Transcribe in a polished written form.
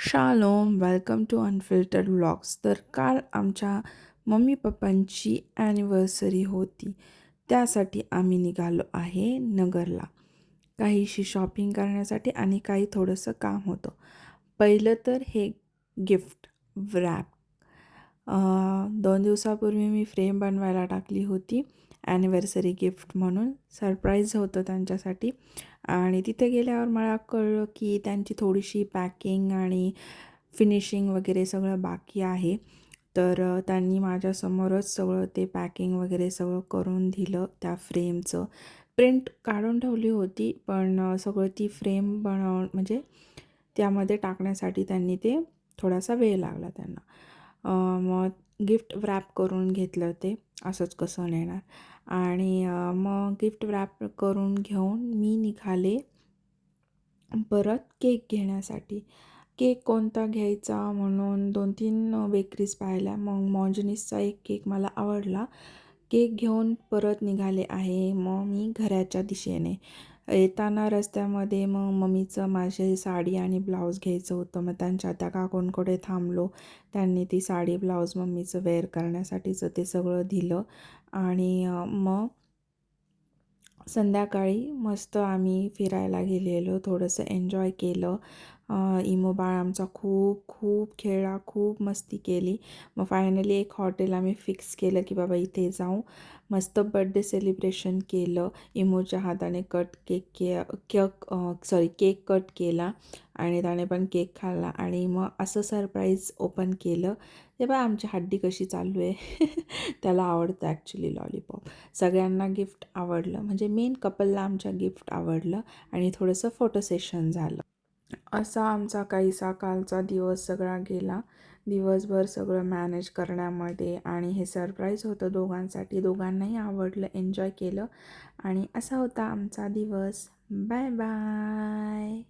Shalom, welcome to unfiltered vlogs. तर काल आमच्या मम्मी पप्पांची ॲनिव्हर्सरी होती. त्यासाठी आम्ही निघालो आहे नगरला, काहीशी शॉपिंग करण्यासाठी आणि काही थोडंसं काम होतं. पहिलं तर हे गिफ्ट व्रॅप. 2 दिवसापूर्वी मी फ्रेम बनवायला टाकली होती ॲनिव्हर्सरी गिफ्ट म्हणून. सरप्राईज होतं त्यांच्यासाठी. आणि तिथे गेल्यावर मला कळलं की त्यांची थोडीशी पॅकिंग आणि फिनिशिंग वगैरे सगळं बाकी आहे. तर त्यांनी माझ्यासमोरच सगळं ते पॅकिंग वगैरे सगळं करून दिलं. त्या फ्रेमचं प्रिंट काढून ठेवली होती, पण सगळं ती फ्रेम म्हणजे त्यामध्ये टाकण्यासाठी त्यांनी ते थोडासा वेळ लागला त्यांना. मग गिफ्ट व्रॅप करून घेतलं ते, असंच कसं नेणार. आणि मग गिफ्ट व्रॅप करून घेऊन मी निघाले परत केक घेण्यासाठी. केक कोणता घ्यायचा म्हणून 2-3 बेकरीज पाहिल्या. मग मॉन्जनीसचा एक केक मला आवडला. केक घेऊन परत निघाले आहे मग मी घराच्या दिशेने. येताना रस्त्यामध्ये मग मम्मीचं माझी साडी आणि ब्लाऊज घ्यायचं होतं. मग त्यांच्या त्या काकूंकडे थांबलो. त्यांनी ती साडी ब्लाऊज मम्मीचं वेअर करण्यासाठीचं ते सगळं दिलं. आणि मग संध्याकाळी मस्त आम्ही फिरायला गेलेलो, थोडंसं एन्जॉय केलं. इमो बाळ आमचा खूप खूप खेळला, खूप मस्ती केली. मग फायनली एक हॉटेल आम्ही फिक्स केलं की बाबा इथे जाऊ. मस्त बड्डे सेलिब्रेशन केलं. इमोच्या हाताने केक कट केला आणि त्याने पण केक खाल्ला. आणि मग असं सरप्राईज ओपन केलं तेव्हा आमची हड्डी कशी चालू आहे. त्याला आवडतं ॲक्च्युली लॉलीपॉप. सगळ्यांना गिफ्ट आवडलं, म्हणजे मेन कपलला आमच्या गिफ्ट आवडलं आणि थोडंसं फोटो सेशन झालं. असा आमचा काहीसा कालचा दिवस सगळा गेला. दिवसभर सगळं मॅनेज करण्यामध्ये, आणि हे सरप्राईज होतं दोघांसाठी. दोघांनाही आवडलं, एन्जॉय केलं. आणि असा होता आमचा दिवस. Bye bye.